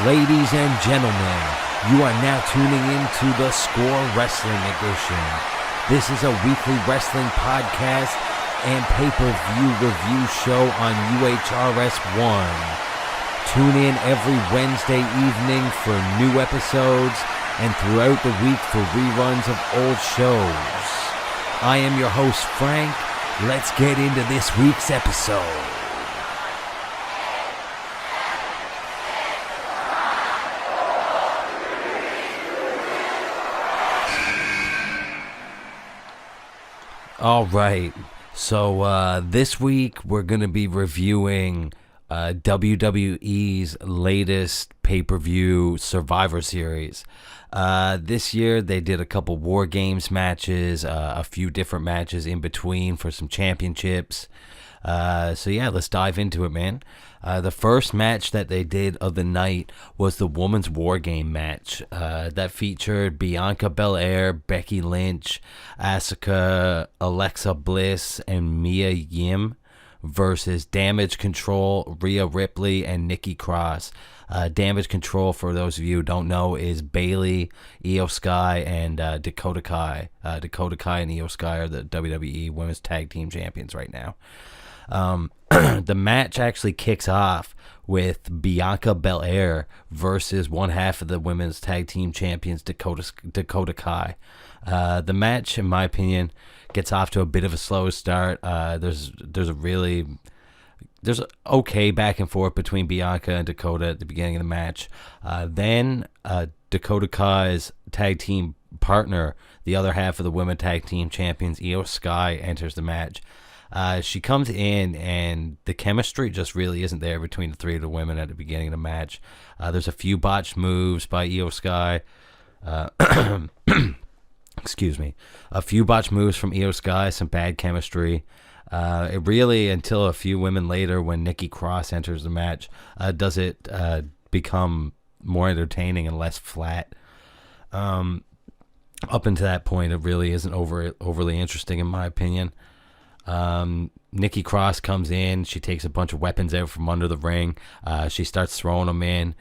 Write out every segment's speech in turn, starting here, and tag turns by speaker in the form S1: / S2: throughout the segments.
S1: Ladies and gentlemen, you are now tuning in to the Score Wrestling Edition. This is a weekly wrestling podcast and pay-per-view review show on UHRS 1. Tune in every Wednesday evening for new episodes and throughout the week for reruns of old shows. I am your host, Frank. Let's get into this week's episode. All right, so this week we're going to be reviewing WWE's latest pay-per-view Survivor Series. This year they did a couple War Games matches, a few different matches in between for some championships. So yeah, let's dive into it, man. The first match that they did of the night was the Women's War Game match that featured Bianca Belair, Becky Lynch, Asuka, Alexa Bliss, and Mia Yim versus Damage Control, Rhea Ripley, and Nikki Cross. Damage Control, for those of you who don't know, is Bayley, Io Sky, and Dakota Kai. Dakota Kai and Io Sky are the WWE Women's Tag Team Champions right now. The match actually kicks off with Bianca Belair versus one half of the Women's Tag Team Champions, Dakota Kai. The match, in my opinion, gets off to a bit of a slow start. There's okay back and forth between Bianca and Dakota at the beginning of the match. Then Dakota Kai's tag team partner, the other half of the Women's Tag Team Champions, Io Sky, enters the match. She comes in, and the chemistry just really isn't there between the three of the women at the beginning of the match. There's a few botched moves by Io Sky. Excuse me. A few botched moves from Io Sky, some bad chemistry. It really, until a few women later, when Nikki Cross enters the match, does it become more entertaining and less flat. Up until that point, it really isn't overly interesting, in my opinion. Nikki Cross comes in. She takes a bunch of weapons out from under the ring. She starts throwing them in.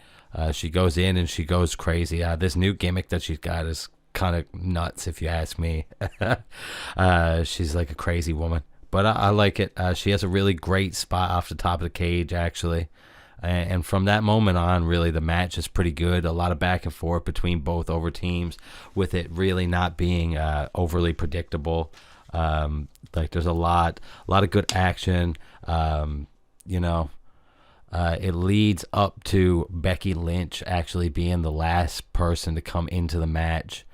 S1: She goes in and she goes crazy. This new gimmick that she's got is kind of nuts, if you ask me. She's like a crazy woman, but I like it. She has a really great spot off the top of the cage, actually. And from that moment on, really, the match is pretty good. A lot of back and forth between both over teams, with it really not being overly predictable. Like, there's a lot of good action. It leads up to Becky Lynch actually being the last person to come into the match.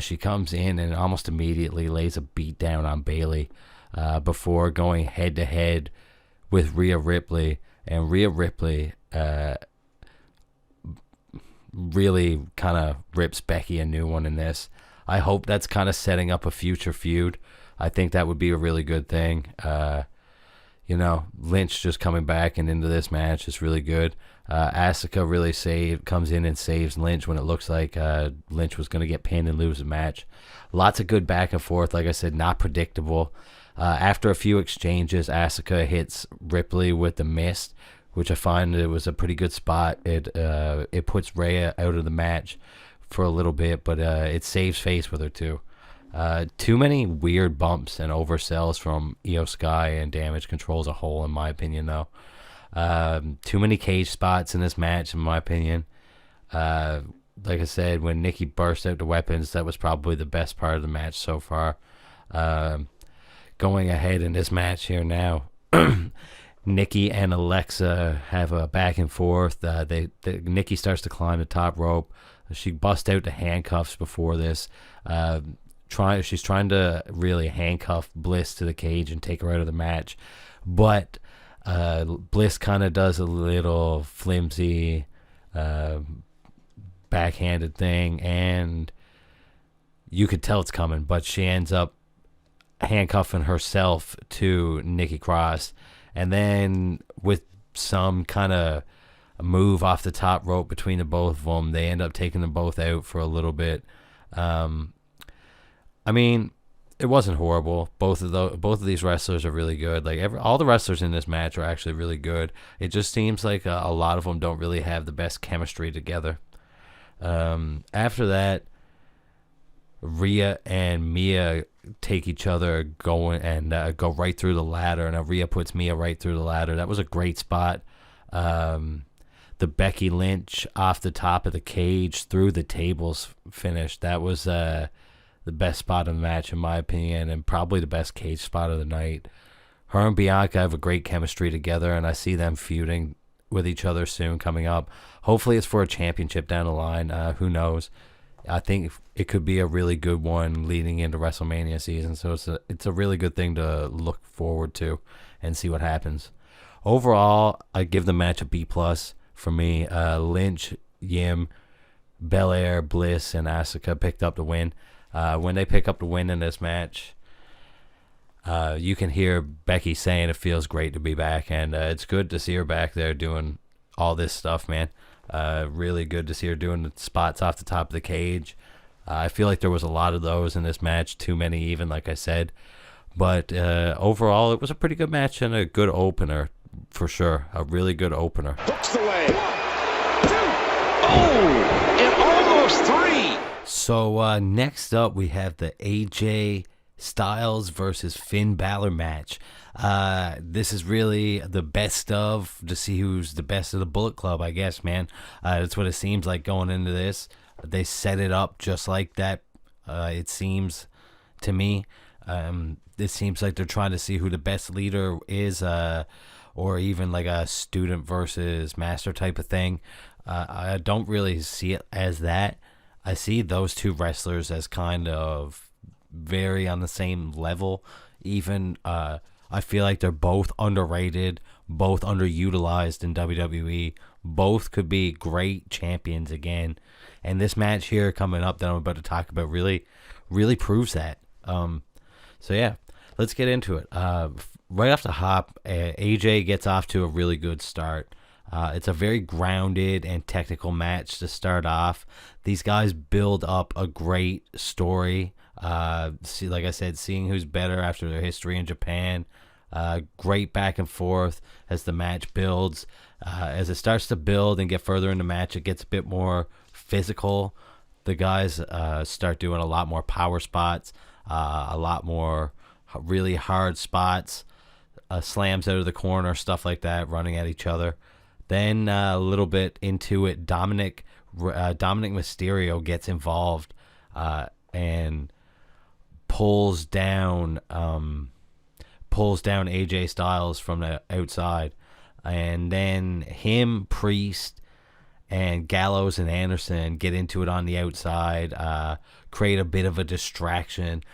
S1: She comes in and almost immediately lays a beat down on Bayley before going head to head with Rhea Ripley. And Rhea Ripley really kind of rips Becky a new one in this. I hope that's kind of setting up a future feud. I think that would be a really good thing. Lynch just coming back and into this match is really good. Asuka really comes in and saves Lynch when it looks like Lynch was going to get pinned and lose the match. Lots of good back and forth. Like I said, not predictable. After a few exchanges, Asuka hits Ripley with the mist, which I find it was a pretty good spot. It puts Rhea out of the match for a little bit, but it saves face with her too. Too many weird bumps and oversells from Io Sky and Damage Control as a whole, in my opinion, though. Too many cage spots in this match, in my opinion. Like I said, when Nikki burst out the weapons, that was probably the best part of the match so far. Going ahead in this match here now, Nikki and Alexa have a back and forth. Nikki starts to climb the top rope. She busts out the handcuffs before this. She's trying to really handcuff Bliss to the cage and take her out of the match, but Bliss kind of does a little flimsy backhanded thing, and you could tell it's coming, but she ends up handcuffing herself to Nikki Cross, and then with some kind of move off the top rope between the both of them, they end up taking them both out for a little bit. It wasn't horrible. Both of these wrestlers are really good. Like all the wrestlers in this match are actually really good. It just seems like a lot of them don't really have the best chemistry together. After that, Rhea and Mia take each other going and go right through the ladder, and Rhea puts Mia right through the ladder. That was a great spot. The Becky Lynch off the top of the cage through the tables finish. That was the best spot of the match, in my opinion, and probably the best cage spot of the night. Her and Bianca have a great chemistry together, and I see them feuding with each other soon coming up. Hopefully it's for a championship down the line. Who knows? I think it could be a really good one leading into WrestleMania season, so it's a really good thing to look forward to and see what happens. Overall, I give the match a B+ for me. Lynch, Yim, Belair, Bliss, and Asuka picked up the win. When they pick up the win in this match, you can hear Becky saying it feels great to be back, and it's good to see her back there doing all this stuff, man. Really good to see her doing the spots off the top of the cage. I feel like there was a lot of those in this match, too many even, like I said. But overall, it was a pretty good match and a good opener, for sure. A really good opener.
S2: Hooks the way. 1, 2. Oh, and almost 3.
S1: So next up, we have the AJ Styles versus Finn Balor match. This is really the best of, to see who's the best of the Bullet Club, I guess, man. That's what it seems like going into this. They set it up just like that, it seems to me. It seems like they're trying to see who the best leader is, or even like a student versus master type of thing. I don't really see it as that. I see those two wrestlers as kind of very on the same level. Even I feel like they're both underrated, both underutilized in WWE. Both could be great champions again. And this match here coming up that I'm about to talk about really proves that. So yeah, let's get into it. Right off the hop, AJ gets off to a really good start. It's a very grounded and technical match to start off. These guys build up a great story. Like I said, seeing who's better after their history in Japan. Great back and forth as the match builds. As it starts to build and get further in the match, it gets a bit more physical. The guys start doing a lot more power spots, a lot more really hard spots, slams out of the corner, stuff like that, running at each other. Then a little bit into it, Dominic Mysterio gets involved and pulls down AJ Styles from the outside, and then him, Priest, and Gallows and Anderson get into it on the outside, create a bit of a distraction.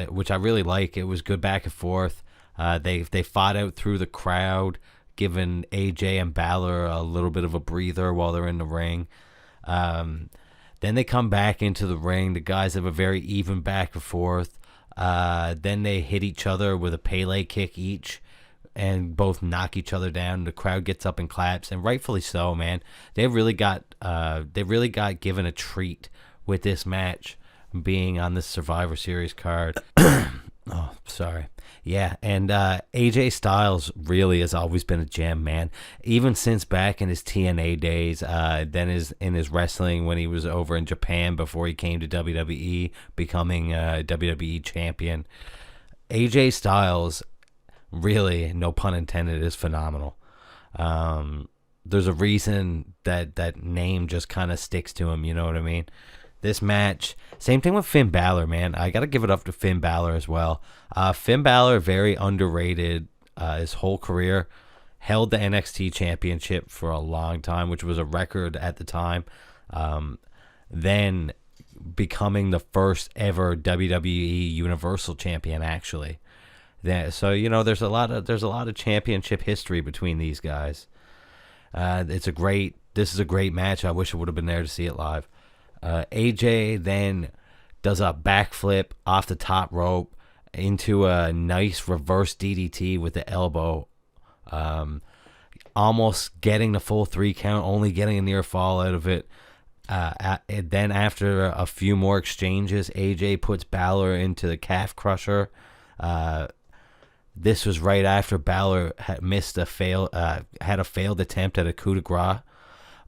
S1: Which I really like. It was good back and forth. They fought out through the crowd, giving AJ and Balor a little bit of a breather while they're in the ring. Then they come back into the ring. The guys have a very even back and forth. Then they hit each other with a Pele kick each, and both knock each other down. The crowd gets up and claps, and rightfully so, man. They really got given a treat with this match being on this Survivor Series card. Oh, sorry. Yeah, and AJ Styles really has always been a gem, man. Even since back in his TNA days, then in his wrestling when he was over in Japan before he came to WWE, becoming WWE champion. AJ Styles, really, no pun intended, is phenomenal. There's a reason that name just kind of sticks to him, you know what I mean? This match, same thing with Finn Balor, man. I got to give it up to Finn Balor as well. Finn Balor, very underrated his whole career. Held the NXT championship for a long time, which was a record at the time. Then becoming the first ever WWE Universal Champion, actually. So, you know, there's a lot of championship history between these guys. This is a great match. I wish I would have been there to see it live. AJ then does a backflip off the top rope into a nice reverse DDT with the elbow, almost getting the full 3 count, only getting a near fall out of it. And then after a few more exchanges, AJ puts Balor into the calf crusher. This was right after Balor had had a failed attempt at a coup de grace.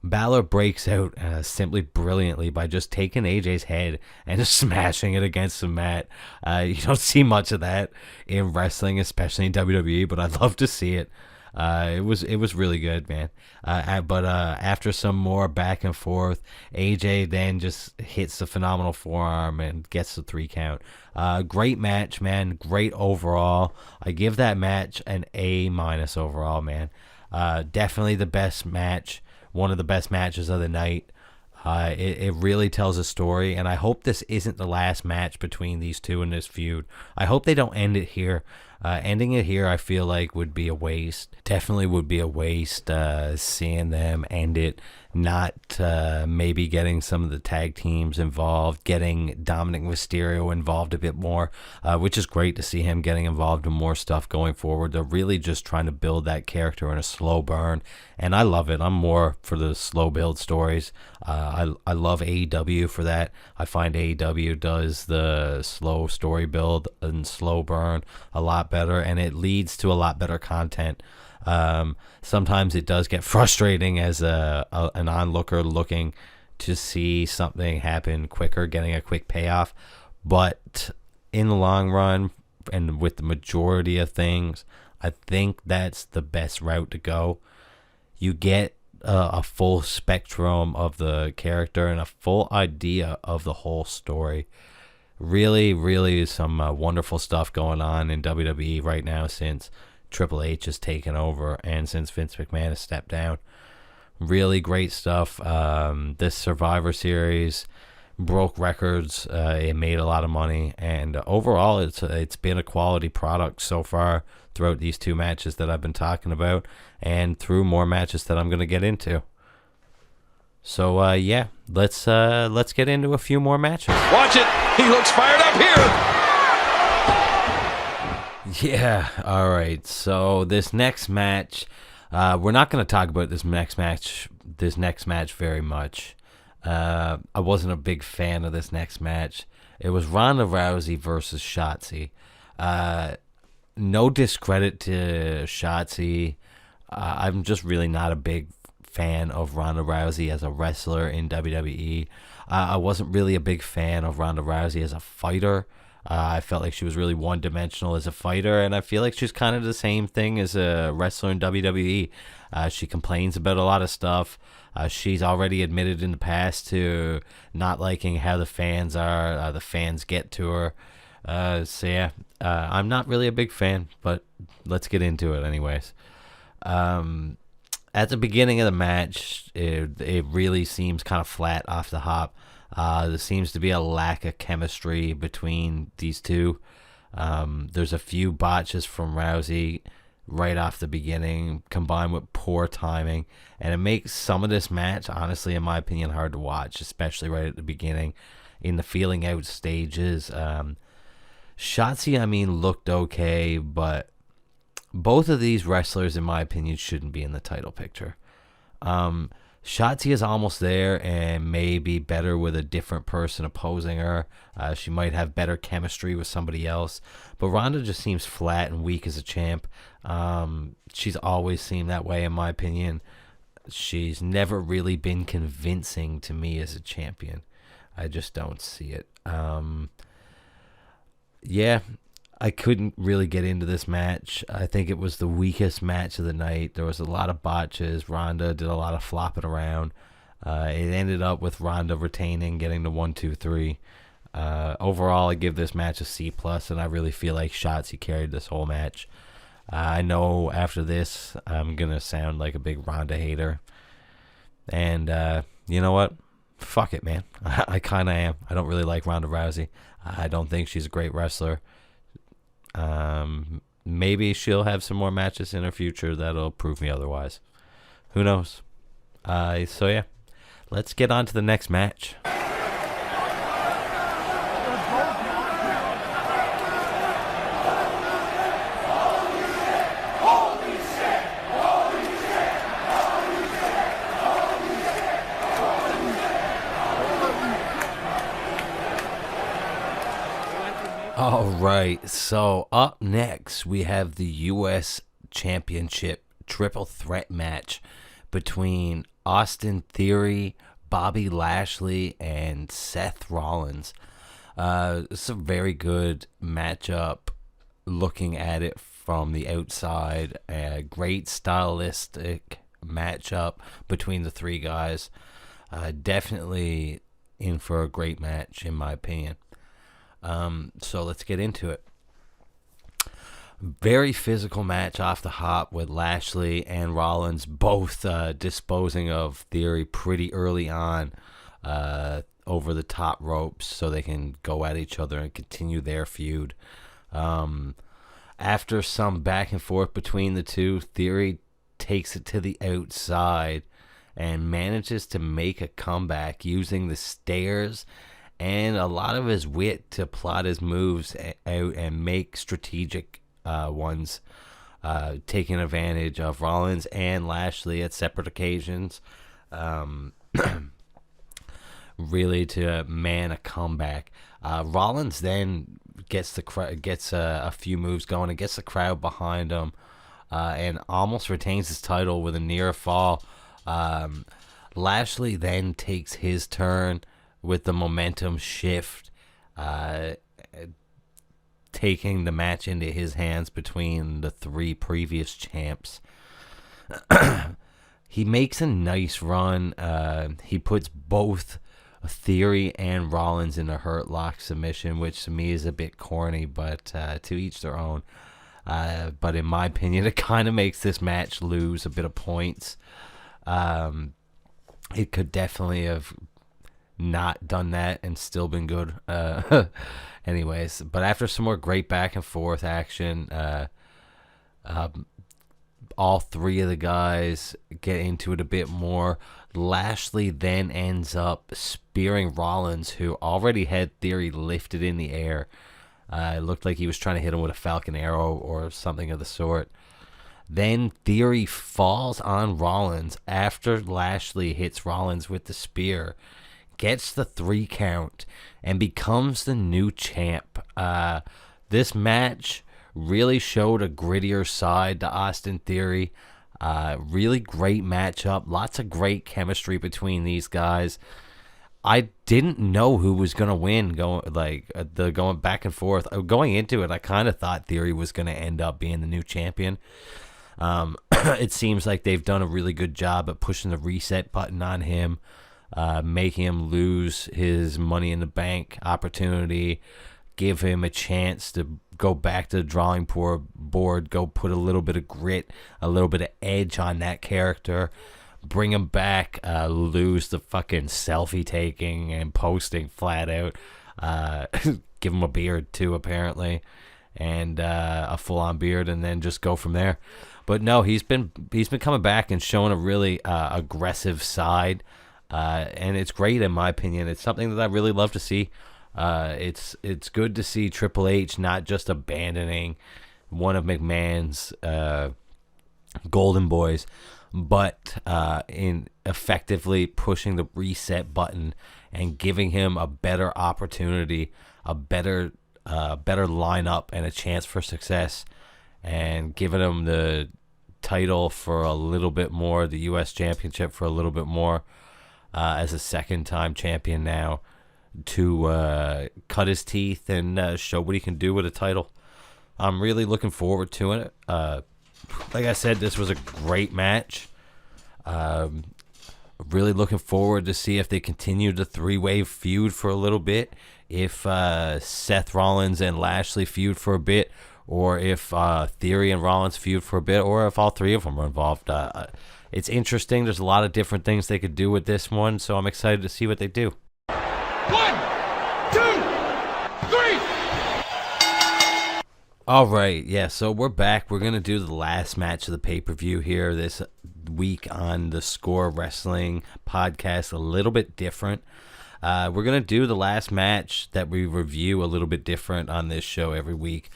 S1: Balor breaks out simply brilliantly by just taking AJ's head and just smashing it against the mat. You don't see much of that in wrestling, especially in WWE, but I'd love to see it. It was really good, man. But after some more back and forth, AJ then just hits the phenomenal forearm and gets the 3 count. Great match, man. Great overall. I give that match an A- overall, man. Definitely the best match. One of the best matches of the night. It really tells a story, and I hope this isn't the last match between these two in this feud. I hope they don't end it here. Ending it here, I feel like, would be a waste. Definitely would be a waste seeing them end it, not maybe getting some of the tag teams involved, getting Dominic Mysterio involved a bit more, which is great to see him getting involved in more stuff going forward. They're really just trying to build that character in a slow burn, and I love it. I'm more for the slow build stories. I love AEW for that. I find AEW does the slow story build and slow burn a lot better, and it leads to a lot better content. Sometimes it does get frustrating as an onlooker looking to see something happen quicker, getting a quick payoff, but in the long run and with the majority of things, I think that's the best route to go. You get a full spectrum of the character and a full idea of the whole story. Really, really some wonderful stuff going on in WWE right now since Triple H has taken over and since Vince McMahon has stepped down. Really great stuff. This Survivor Series broke records. It made a lot of money, and overall, it's been a quality product so far throughout these 2 matches that I've been talking about, and through more matches that I'm going to get into. So yeah, let's get into a few more matches.
S2: Watch it. He looks fired up here.
S1: Yeah, all right. So this next match, we're not going to talk about this next match very much. I wasn't a big fan of this next match. It was Ronda Rousey versus Shotzi. No discredit to Shotzi. I'm just really not a big fan of Ronda Rousey as a wrestler in WWE. I wasn't really a big fan of Ronda Rousey as a fighter. I felt like she was really one-dimensional as a fighter, and I feel like she's kind of the same thing as a wrestler in WWE. She complains about a lot of stuff. She's already admitted in the past to not liking how the fans are. The fans get to her. So yeah, I'm not really a big fan, but let's get into it anyways. At the beginning of the match, it really seems kind of flat off the hop. There seems to be a lack of chemistry between these two. There's a few botches from Rousey right off the beginning, combined with poor timing, and it makes some of this match, honestly, in my opinion, hard to watch, especially right at the beginning in the feeling out stages. Shotzi, I mean, looked okay, but both of these wrestlers, in my opinion, shouldn't be in the title picture. Shotzi is almost there and may be better with a different person opposing her. She might have better chemistry with somebody else. But Ronda just seems flat and weak as a champ. She's always seemed that way, in my opinion. She's never really been convincing to me as a champion. I just don't see it. Yeah, I couldn't really get into this match. I think it was the weakest match of the night. There was a lot of botches. Ronda did a lot of flopping around. It ended up with Ronda retaining, getting the 1, 2, 3. Overall, I give this match a C+, and I really feel like Shotzi carried this whole match. I know after this, I'm going to sound like a big Ronda hater. And you know what? Fuck it, man. I kind of am. I don't really like Ronda Rousey. I don't think she's a great wrestler. Maybe she'll have some more matches in her future that'll prove me otherwise. Who knows? So yeah, let's get on to the next match. All right. So up next, we have the U.S. Championship triple threat match between Austin Theory, Bobby Lashley, and Seth Rollins. It's a very good matchup looking at it from the outside. A great stylistic matchup between the three guys. Definitely in for a great match, in my opinion. So let's get into it. Very physical match off the hop with Lashley and Rollins both disposing of Theory pretty early on over the top ropes so they can go at each other and continue their feud. After some back and forth between the two, Theory takes it to the outside and manages to make a comeback using the stairs and a lot of his wit to plot his moves out and make strategic ones, taking advantage of Rollins and Lashley at separate occasions, really to man a comeback. Rollins then gets a few moves going and gets the crowd behind him, and almost retains his title with a near fall. Lashley then takes his turn with the momentum shift, taking the match into his hands between the three previous champs. He makes a nice run. He puts both Theory and Rollins in a Hurt Lock submission, which to me is a bit corny, but to each their own. But in my opinion, it kind of makes this match lose a bit of points. It could definitely have not done that and still been good. Anyways, but after some more great back and forth action, all three of the guys get into it a bit more. Lashley then ends up spearing Rollins, who already had Theory lifted in the air. It looked like he was trying to hit him with a Falcon Arrow or something of the sort. Then Theory falls on Rollins after Lashley hits Rollins with the spear, gets the 3 count, and becomes the new champ. This match really showed a grittier side to Austin Theory. Really great matchup. Lots of great chemistry between these guys. I didn't know who was gonna win. Going back and forth. Going into it, I kind of thought Theory was gonna end up being the new champion. It seems like they've done a really good job at pushing the reset button on him, making him lose his Money in the Bank opportunity, give him a chance to go back to the drawing board, go put a little bit of grit, a little bit of edge on that character, bring him back, lose the fucking selfie taking and posting flat out, give him a beard too apparently, and a full-on beard, and then just go from there. But no, he's been coming back and showing a really aggressive side, and it's great in my opinion. It's something that I really love to see. It's good to see Triple H not just abandoning one of McMahon's golden boys, but in effectively pushing the reset button and giving him a better opportunity, a better lineup, and a chance for success, and giving him the title for a little bit more, the U.S. Championship for a little bit more, as a second-time champion now, to cut his teeth and show what he can do with a title. I'm really looking forward to it. Like I said, this was a great match. Really looking forward to see if they continue the 3-way feud for a little bit, if Seth Rollins and Lashley feud for a bit, or if Theory and Rollins feud for a bit, or if all three of them are involved. It's interesting. There's a lot of different things they could do with this one, so I'm excited to see what they do.
S2: 1, 2, 3.
S1: All right, yeah, so we're back. We're going to do the last match of the pay-per-view here this week on the Score Wrestling podcast, a little bit different. We're going to do the last match that we review a little bit different on this show every week.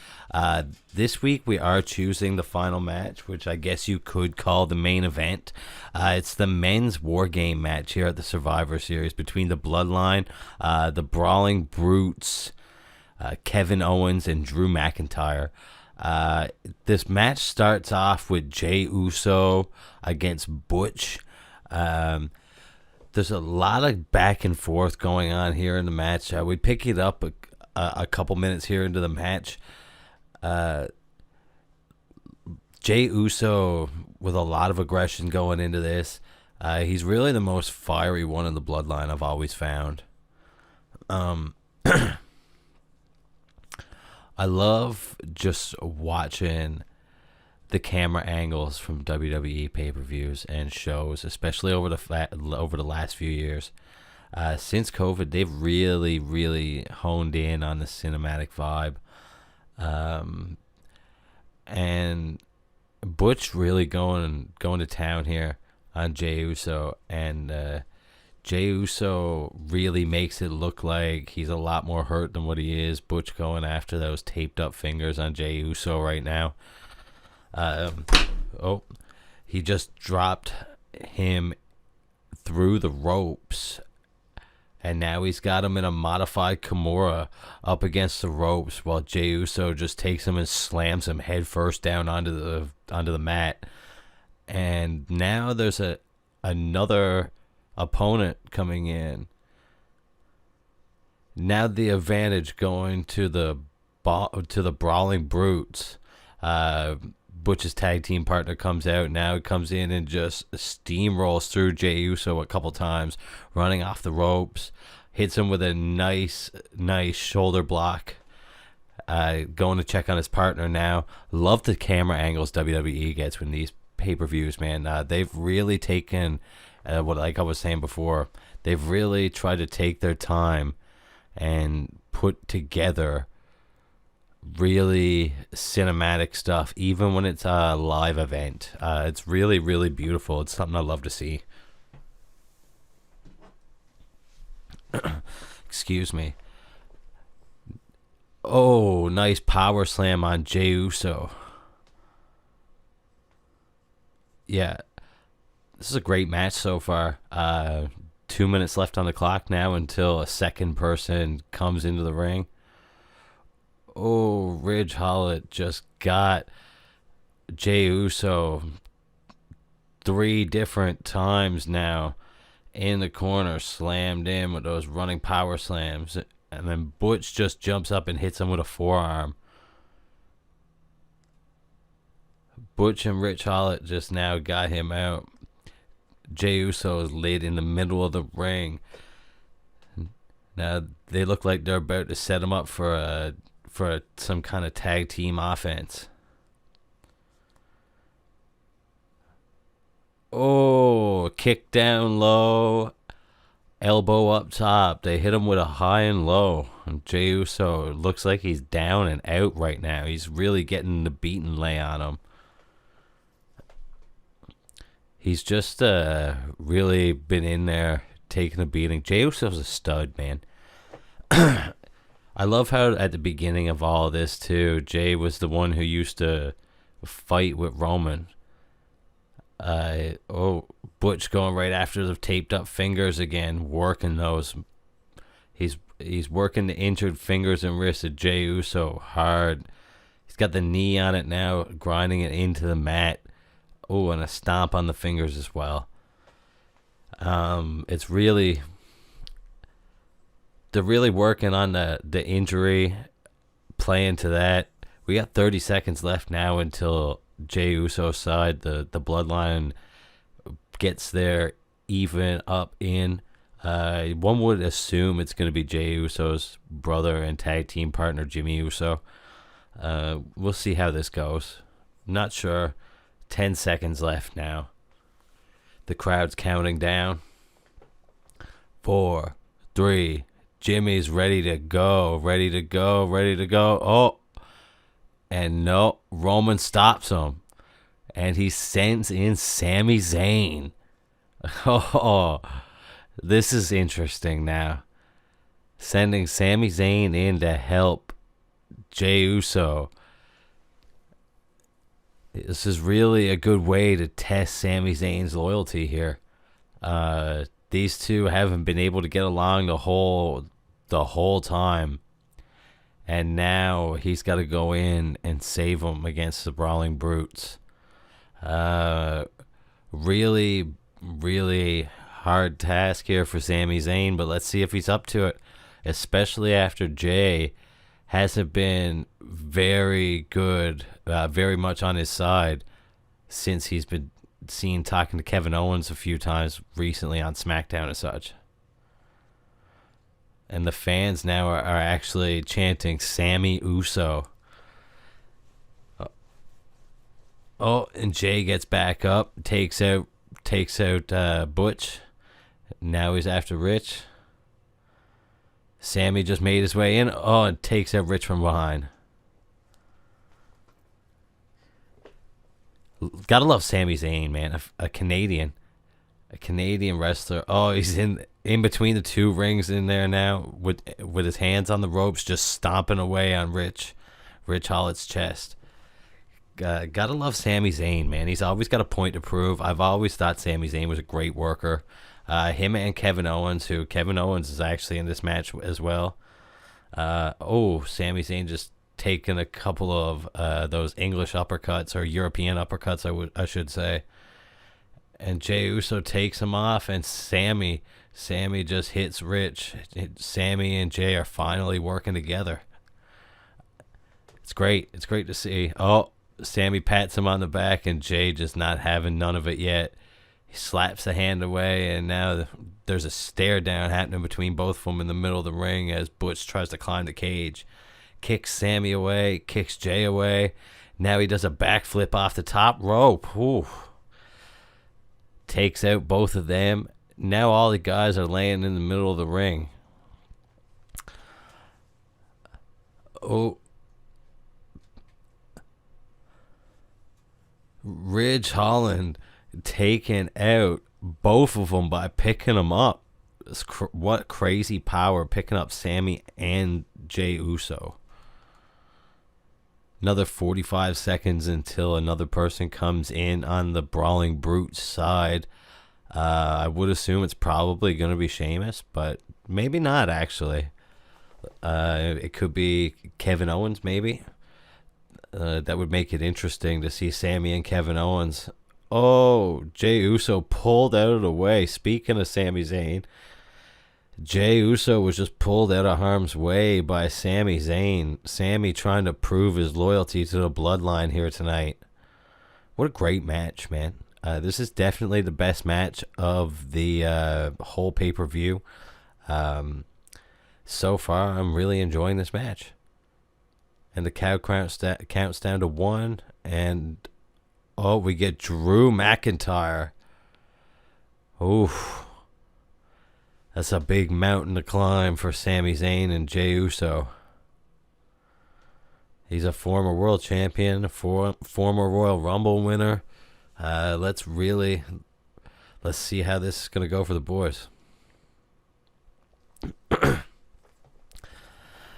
S1: This week we are choosing the final match, which I guess you could call the main event. It's the men's War Game match here at the Survivor Series between the Bloodline, the Brawling Brutes, Kevin Owens and Drew McIntyre. This match starts off with Jey Uso against Butch. There's a lot of back and forth going on here in the match. We pick it up a couple minutes here into the match. Jey Uso with a lot of aggression going into this. He's really the most fiery one in the bloodline I've always found. I love just watching the camera angles from WWE pay-per-views and shows, especially over the last few years. Since COVID, they've really, really honed in on the cinematic vibe. And Butch really going to town here on Jey Uso, and Jey Uso really makes it look like he's a lot more hurt than what he is. Butch going after those taped up fingers on Jey Uso right now. He just dropped him through the ropes, and now he's got him in a modified Kimura up against the ropes, while Jey Uso just takes him and slams him head first down onto the mat. And now there's another opponent coming in. Now the advantage going to the Brawling Brutes. Butch's tag team partner comes out. Now he comes in and just steamrolls through Jey Uso a couple times, running off the ropes, hits him with a nice shoulder block. Going to check on his partner now. Love the camera angles WWE gets when these pay-per-views, man. They've really taken, like I was saying before, they've really tried to take their time and put together really cinematic stuff, even when it's a live event. It's really, really beautiful. It's something I love to see. Excuse me. Oh, nice power slam on Jey Uso. Yeah, this is a great match so far. 2 minutes left on the clock now until a second person comes into the ring. Oh, Ridge Holland just got Jey Uso 3 different times now in the corner, slammed in with those running power slams. And then Butch just jumps up and hits him with a forearm. Butch and Rich Holland just now got him out. Jey Uso is laid in the middle of the ring. Now they look like they're about to set him up for some kind of tag team offense. Oh, kick down low, elbow up top. They hit him with a high and low. And Jey Uso looks like he's down and out right now. He's really getting the beaten lay on him. He's just really been in there taking a beating. Jey Uso's a stud, man. I love how at the beginning of all of this, too, Jey was the one who used to fight with Roman. Butch going right after the taped up fingers again, working those. He's working the injured fingers and wrists of Jey Uso hard. He's got the knee on it now, grinding it into the mat. Oh, and a stomp on the fingers as well. It's really, they're really working on the injury, playing to that. We got 30 seconds left now until Jey Uso's side, the bloodline, gets there even up in. One would assume it's going to be Jey Uso's brother and tag team partner Jimmy Uso. We'll see how this goes. Not sure. 10 seconds left now. The crowd's counting down. 4, 3. Jimmy's ready to go. Oh, and no, Roman stops him, and he sends in Sami Zayn. Oh, this is interesting now. Sending Sami Zayn in to help Jey Uso. This is really a good way to test Sami Zayn's loyalty here. These two haven't been able to get along the whole time, and now he's got to go in and save him against the Brawling Brutes. Really, really hard task here for Sami Zayn, but let's see if he's up to it, especially after Jay hasn't been very good, very much on his side since he's been seen talking to Kevin Owens a few times recently on SmackDown and such. And the fans now are actually chanting Sammy Uso. Oh, and Jay gets back up, takes out Butch. Now he's after Rich. Sammy just made his way in. Oh, and takes out Rich from behind. Gotta love Sami Zayn, man. A Canadian wrestler. Oh, he's in between the two rings in there now with his hands on the ropes, just stomping away on Rich Hollett's chest. Gotta love Sami Zayn, man. He's always got a point to prove. I've always thought Sami Zayn was a great worker. Him and Kevin Owens, who Kevin Owens is actually in this match as well. Sami Zayn just taking a couple of those English uppercuts, or European uppercuts, I should say. And Jey Uso takes him off, and Sammy just hits Rich. Sammy and Jay are finally working together. It's great. It's great to see. Oh, Sammy pats him on the back, and Jay just not having none of it yet. He slaps the hand away, and now there's a stare down happening between both of them in the middle of the ring as Butch tries to climb the cage. Kicks Sammy away, kicks Jay away. Now he does a backflip off the top rope. Ooh. Takes out both of them. Now all the guys are laying in the middle of the ring. Oh. Ridge Holland taking out both of them by picking them up. What crazy power picking up Sammy and Jey Uso. Another 45 seconds until another person comes in on the Brawling Brute side. I would assume it's probably going to be Sheamus, but maybe not actually. It could be Kevin Owens maybe. That would make it interesting to see Sammy and Kevin Owens. Oh, Jey Uso pulled out of the way. Speaking of Sami Zayn, Jey Uso was just pulled out of harm's way by Sami Zayn. Sammy trying to prove his loyalty to the bloodline here tonight. What a great match, man. This is definitely the best match of the whole pay-per-view. So far, I'm really enjoying this match. And the count counts down to 1. And, we get Drew McIntyre. Oof. That's a big mountain to climb for Sami Zayn and Jey Uso. He's a former world champion, a former Royal Rumble winner. Let's see how this is going to go for the boys.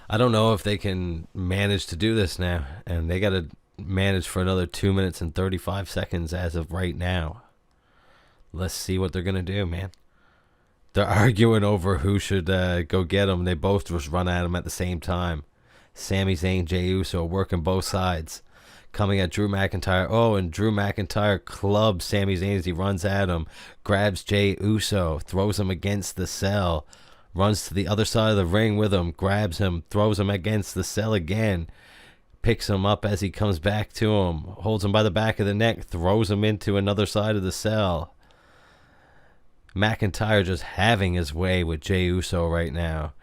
S1: I don't know if they can manage to do this now, and they got to manage for another 2 minutes and 35 seconds as of right now. Let's see what they're going to do, man. They're arguing over who should go get them. They both just run at him at the same time. Sami Zayn, Jey Uso working both sides. Coming at Drew McIntyre. Oh, and Drew McIntyre clubs Sami Zayn as he runs at him. Grabs Jey Uso. Throws him against the cell. Runs to the other side of the ring with him. Grabs him. Throws him against the cell again. Picks him up as he comes back to him. Holds him by the back of the neck. Throws him into another side of the cell. McIntyre just having his way with Jey Uso right now.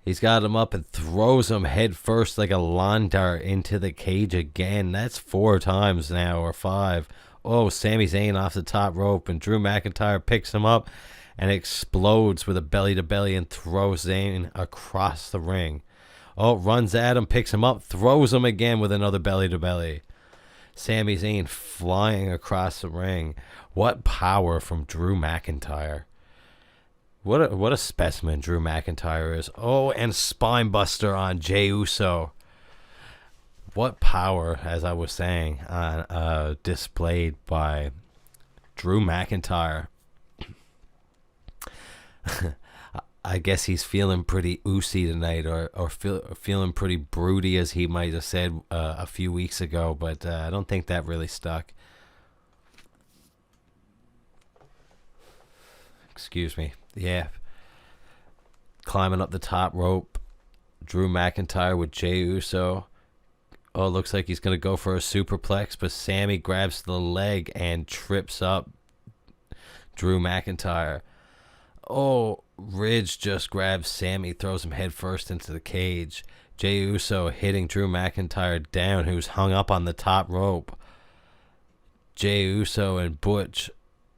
S1: He's got him up and throws him head first like a lawn dart into the cage again. That's 4 times now, or 5. Oh, Sami Zayn off the top rope, and Drew McIntyre picks him up and explodes with a belly-to-belly and throws Zayn across the ring. Oh, runs at him, picks him up, throws him again with another belly-to-belly. Sami Zayn flying across the ring. What power from Drew McIntyre. What a specimen Drew McIntyre is. Oh, and spine buster on Jey Uso. What power, as I was saying, displayed by Drew McIntyre. I guess he's feeling pretty oozy tonight, or feeling pretty broody, as he might have said a few weeks ago. But I don't think that really stuck. Excuse me. Yeah. Climbing up the top rope. Drew McIntyre with Jey Uso. Oh, it looks like he's going to go for a superplex, but Sammy grabs the leg and trips up Drew McIntyre. Oh, Ridge just grabs Sammy, throws him headfirst into the cage. Jey Uso hitting Drew McIntyre down, who's hung up on the top rope. Jey Uso and Butch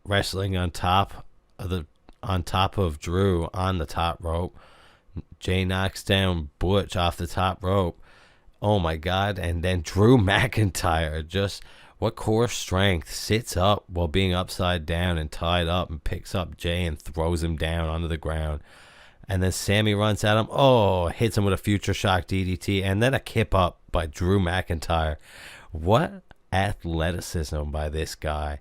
S1: wrestling on top of Drew on the top rope. Jey knocks down Butch off the top rope. Oh my God! And then Drew McIntyre, just what core strength, sits up while being upside down and tied up, and picks up Jey and throws him down onto the ground. And then Sammy runs at him. Oh, hits him with a future shock DDT, and then a kip up by Drew McIntyre. What athleticism by this guy!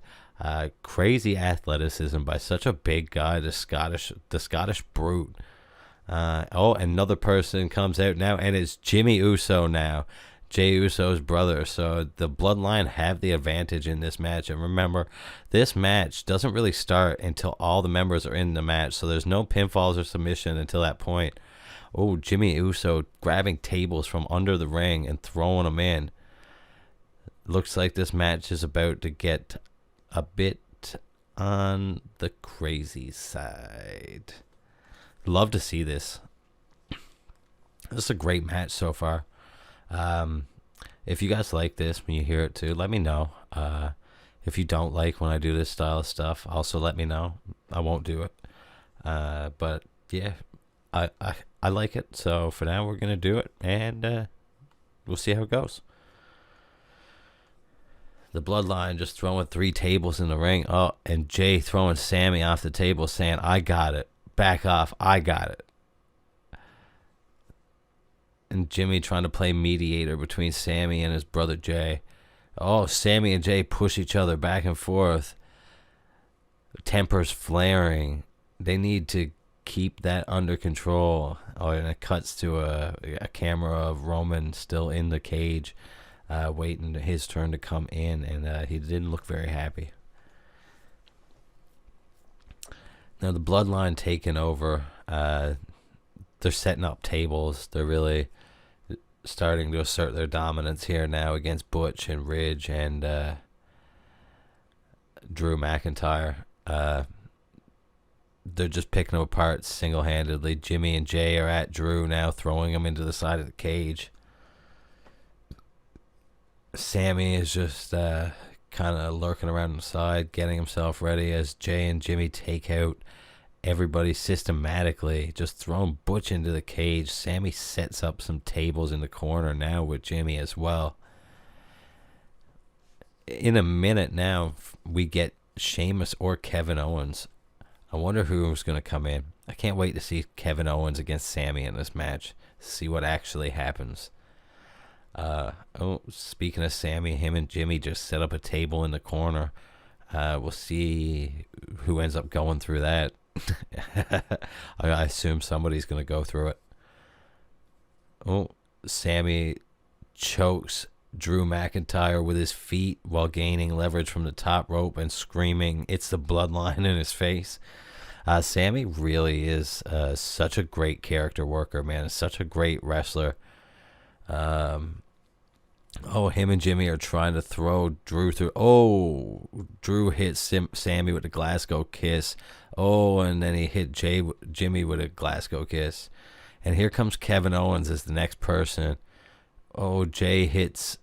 S1: Crazy athleticism by such a big guy, the Scottish brute. Another person comes out now, and it's Jimmy Uso now, Jey Uso's brother. So the Bloodline have the advantage in this match. And remember, this match doesn't really start until all the members are in the match, so there's no pinfalls or submission until that point. Oh, Jimmy Uso grabbing tables from under the ring and throwing them in. Looks like this match is about to get a bit on the crazy side. Love to see this. This is a great match so far. If you guys like this when you hear it too, let me know. If you don't like when I do this style of stuff, also let me know. I won't do it. But yeah, I like it. So for now, we're gonna do it, and we'll see how it goes. The Bloodline just throwing 3 tables in the ring. Oh, and Jey throwing Sammy off the table, saying, "I got it. Back off. I got it." And Jimmy trying to play mediator between Sammy and his brother Jey. Oh, Sammy and Jey push each other back and forth. Tempers flaring. They need to keep that under control. Oh, and it cuts to a camera of Roman still in the cage, waiting his turn to come in, and he didn't look very happy. Now the Bloodline taking over. They're setting up tables. They're really starting to assert their dominance here now against Butch and Ridge and Drew McIntyre. They're just picking them apart single-handedly. Jimmy and Jey are at Drew now, throwing him into the side of the cage. Sammy is just kind of lurking around the side, getting himself ready as Jey and Jimmy take out everybody systematically, just throwing Butch into the cage. Sammy sets up some tables in the corner now with Jimmy as well. In a minute now, we get Sheamus or Kevin Owens. I wonder who's going to come in. I can't wait to see Kevin Owens against Sammy in this match. See what actually happens. Speaking of Sammy, him and Jimmy just set up a table in the corner. We'll see who ends up going through that. I assume somebody's going to go through it. Oh, Sammy chokes Drew McIntyre with his feet while gaining leverage from the top rope and screaming, "It's the Bloodline," in his face. Sammy really is such a great character worker, man. Is such a great wrestler. Him and Jimmy are trying to throw Drew through. Oh, Drew hits Sammy with a Glasgow kiss. Oh, and then he hit Jimmy with a Glasgow kiss. And here comes Kevin Owens as the next person. Oh, Jey hits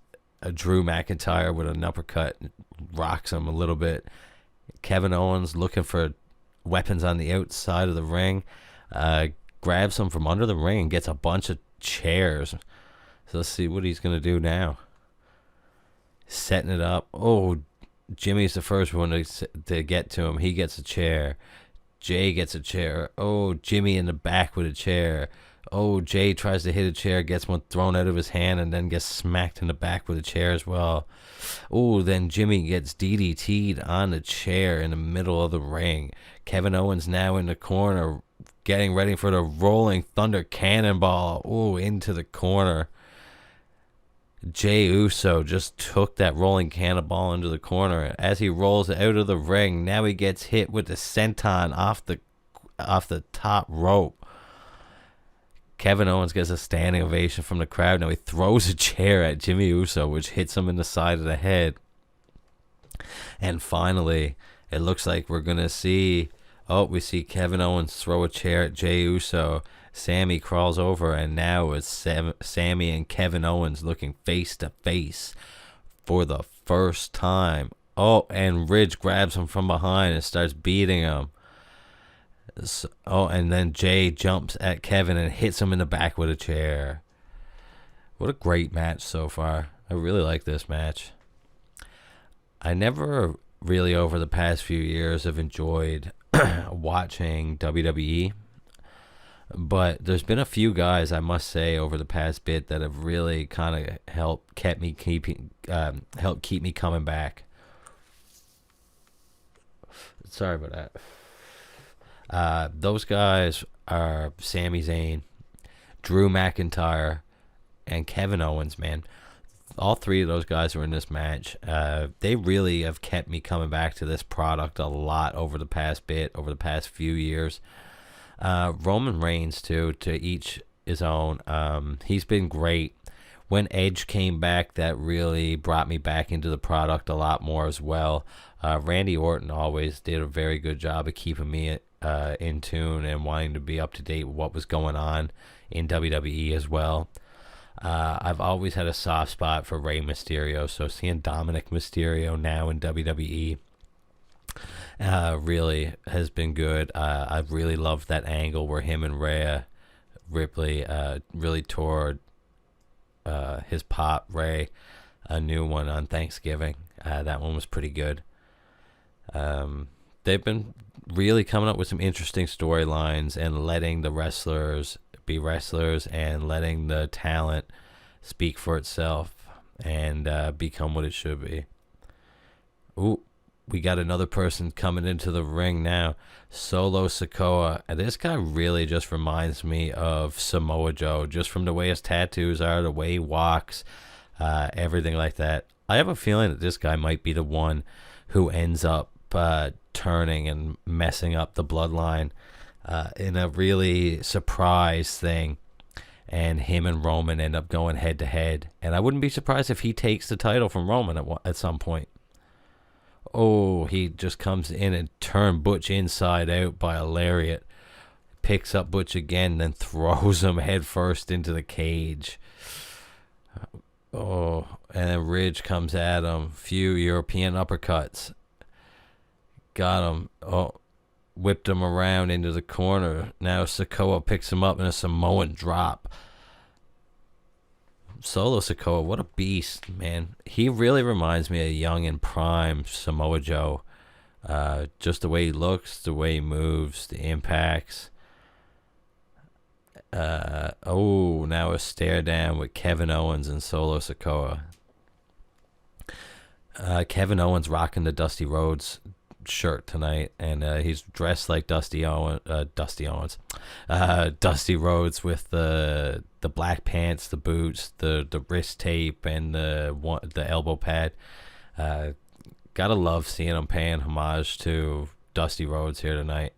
S1: Drew McIntyre with an uppercut, rocks him a little bit. Kevin Owens looking for weapons on the outside of the ring, grabs him from under the ring and gets a bunch of chairs. So let's see what he's going to do now. Setting it up. Oh, Jimmy's the first one to get to him. He gets a chair. Jey gets a chair. Oh, Jimmy in the back with a chair. Oh, Jey tries to hit a chair, gets one thrown out of his hand, and then gets smacked in the back with a chair as well. Oh, then Jimmy gets DDT'd on the chair in the middle of the ring. Kevin Owens now in the corner, getting ready for the Rolling Thunder Cannonball. Ooh, into the corner. Jey Uso just took that Rolling Cannonball into the corner. As he rolls out of the ring, now he gets hit with the senton off the top rope. Kevin Owens gets a standing ovation from the crowd. Now he throws a chair at Jimmy Uso, which hits him in the side of the head. And finally, it looks like we're going to see... Oh, we see Kevin Owens throw a chair at Jey Uso. Sammy crawls over, and now it's Sammy and Kevin Owens looking face to face for the first time. Oh, and Ridge grabs him from behind and starts beating him. And then Jay jumps at Kevin and hits him in the back with a chair. What a great match so far. I really like this match. I never really over the past few years have enjoyed watching WWE, but there's been a few guys, I must say, over the past bit that have really kind of helped keep me coming back. Sorry about that. Those guys are Sami Zayn, Drew McIntyre, and Kevin Owens, man. All three of those guys were in this match. They really have kept me coming back to this product a lot over the past few years. Roman Reigns, too, to each his own. He's been great. When Edge came back, that really brought me back into the product a lot more as well. Randy Orton always did a very good job of keeping me in tune and wanting to be up to date with what was going on in WWE as well. I've always had a soft spot for Rey Mysterio, so seeing Dominic Mysterio now in WWE really has been good. I've really loved that angle where him and Rhea Ripley really tore his pop Rey a new one on Thanksgiving. That one was pretty good. They've been really coming up with some interesting storylines and letting the wrestlers be wrestlers and letting the talent speak for itself and become what it should be. Ooh, we got another person coming into the ring now. Solo Sikoa. And this guy really just reminds me of Samoa Joe, just from the way his tattoos are, the way he walks, everything like that. I have a feeling that this guy might be the one who ends up turning and messing up the bloodline in a really surprise thing, and him and Roman end up going head to head, and I wouldn't be surprised if he takes the title from Roman at some point. Oh, he just comes in and turns Butch inside out by a lariat, picks up Butch again, then throws him head first into the cage. Oh, and then Ridge comes at him, few European uppercuts, got him. Oh, whipped him around into the corner. Now Sikoa picks him up in a Samoan drop. Solo Sikoa, what a beast, man. He really reminds me of young and prime Samoa Joe. Just the way he looks, the way he moves, the impacts. Now a stare down with Kevin Owens and Solo Sikoa. Kevin Owens rocking the Dusty Rhodes shirt tonight, and he's dressed like Dusty Rhodes with the black pants, the boots, the wrist tape, and the elbow pad. Gotta love seeing him paying homage to Dusty Rhodes here tonight.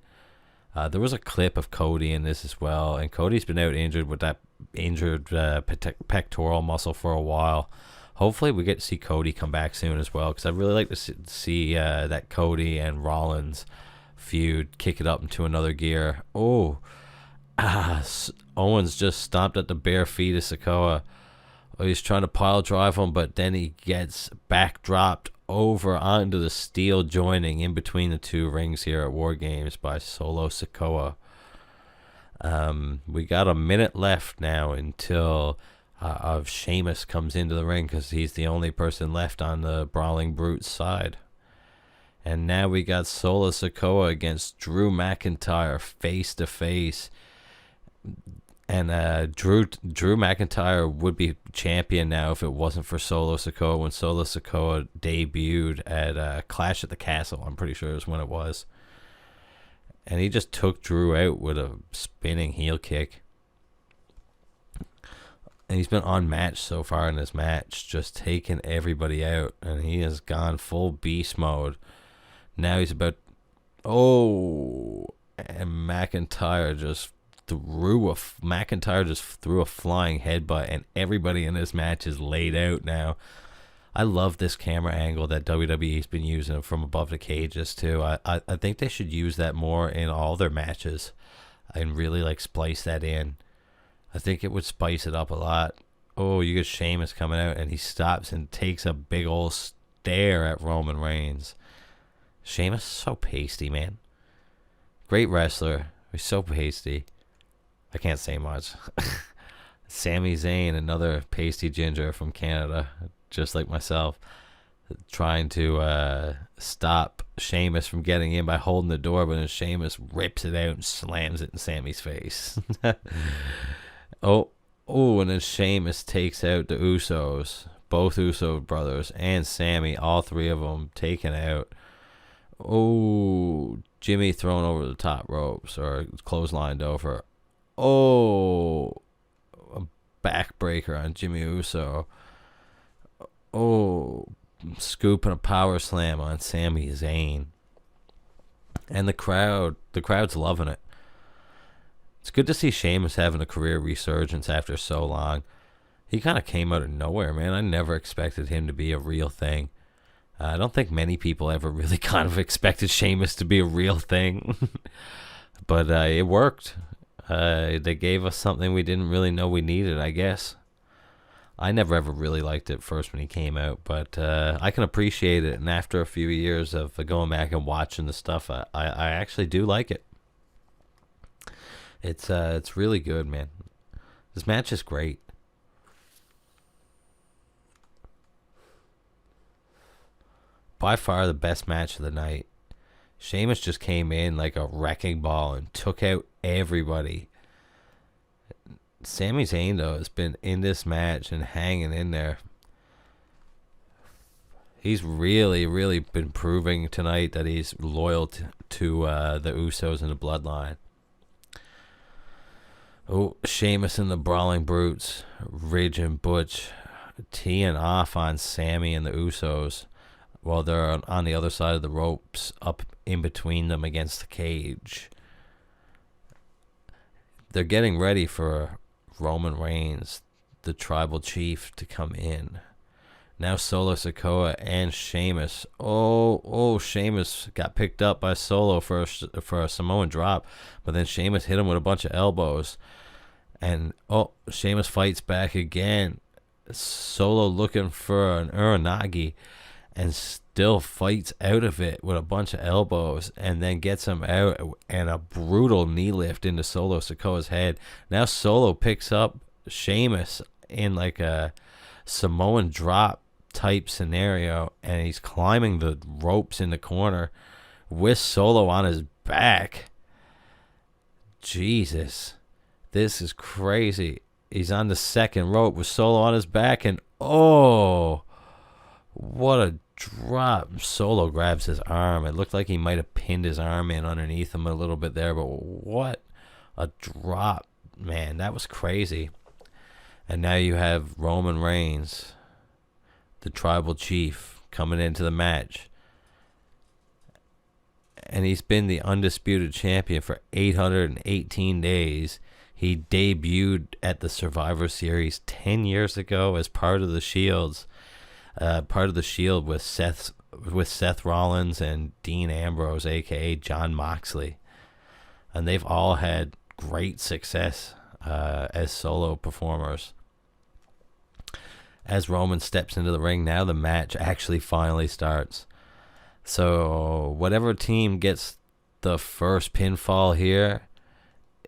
S1: There was a clip of Cody in this as well, and Cody's been out injured with that injured pectoral muscle for a while. Hopefully we get to see Cody come back soon as well, because I'd really like to see that Cody and Rollins feud kick it up into another gear. Owens just stomped at the bare feet of Sikoa. He's trying to pile drive him, but then he gets backdropped over onto the steel joining in between the two rings here at War Games by Solo Sikoa. We got a minute left now until Sheamus comes into the ring, because he's the only person left on the Brawling Brutes side. And now we got Solo Sikoa against Drew McIntyre face to face. And Drew McIntyre would be champion now if it wasn't for Solo Sikoa, when Solo Sikoa debuted at Clash at the Castle. I'm pretty sure is when it was. And he just took Drew out with a spinning heel kick. And he's been unmatched so far in this match, just taking everybody out. And he has gone full beast mode. Now he's about... Oh! And McIntyre just threw a flying headbutt. And everybody in this match is laid out now. I love this camera angle that WWE's been using from above the cages too. I think they should use that more in all their matches and really like splice that in. I think it would spice it up a lot. Oh, you get Sheamus coming out and he stops and takes a big old stare at Roman Reigns. Sheamus is so pasty, man. Great wrestler. He's so pasty. I can't say much. Sami Zayn, another pasty ginger from Canada, just like myself, trying to stop Sheamus from getting in by holding the door, but then Sheamus rips it out and slams it in Sammy's face. Oh, and then Sheamus takes out the Usos, both Uso brothers, and Sammy, all three of them taken out. Oh, Jimmy thrown over the top ropes or clotheslined over. Oh, a backbreaker on Jimmy Uso. Oh, scooping a power slam on Sami Zayn. And the crowd's loving it. It's good to see Sheamus having a career resurgence after so long. He kind of came out of nowhere, man. I never expected him to be a real thing. I don't think many people ever really kind of expected Sheamus to be a real thing. But it worked. They gave us something we didn't really know we needed, I guess. I never ever really liked it first when he came out, but I can appreciate it. And after a few years of going back and watching the stuff, I actually do like it. It's really good, man. This match is great. By far the best match of the night. Sheamus just came in like a wrecking ball and took out everybody. Sami Zayn, though, has been in this match and hanging in there. He's really, really been proving tonight that he's loyal to the Usos and the Bloodline. Oh, Sheamus and the Brawling Brutes, Ridge and Butch, teeing off on Sammy and the Usos while they're on the other side of the ropes, up in between them against the cage. They're getting ready for Roman Reigns, the tribal chief, to come in. Now Solo Sikoa and Sheamus. Oh, Sheamus got picked up by Solo for a Samoan drop, but then Sheamus hit him with a bunch of elbows. And Sheamus fights back again. Solo looking for an Uranagi and still fights out of it with a bunch of elbows and then gets him out and a brutal knee lift into Solo Sikoa's head. Now Solo picks up Sheamus in like a Samoan drop type scenario and he's climbing the ropes in the corner with Solo on his back. Jesus, this is crazy. He's on the second rope with Solo on his back and what a drop. Solo grabs his arm. It looked like he might have pinned his arm in underneath him a little bit there, but what a drop, man. That was crazy. And now you have Roman Reigns, the tribal chief, coming into the match. And he's been the undisputed champion for 818 days. He debuted at the Survivor Series 10 years ago as part of the Shields. Part of the Shield with Seth Rollins and Dean Ambrose, aka Jon Moxley, and they've all had great success as solo performers. As Roman steps into the ring, now the match actually finally starts. So whatever team gets the first pinfall here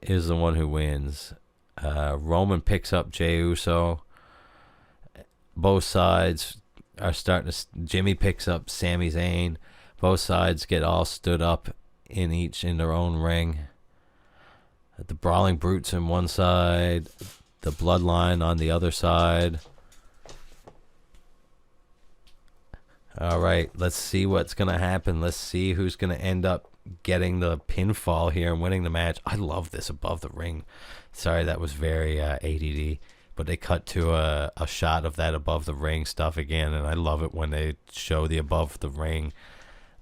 S1: is the one who wins. Roman picks up Jey Uso. Both sides are starting to... Jimmy picks up Sami Zayn. Both sides get all stood up in their own ring. The Brawling Brutes on one side, the Bloodline on the other side. All right, let's see what's going to happen. Let's see who's going to end up getting the pinfall here and winning the match. I love this above the ring. Sorry, that was very ADD. But they cut to a shot of that above the ring stuff again, and I love it when they show the above the ring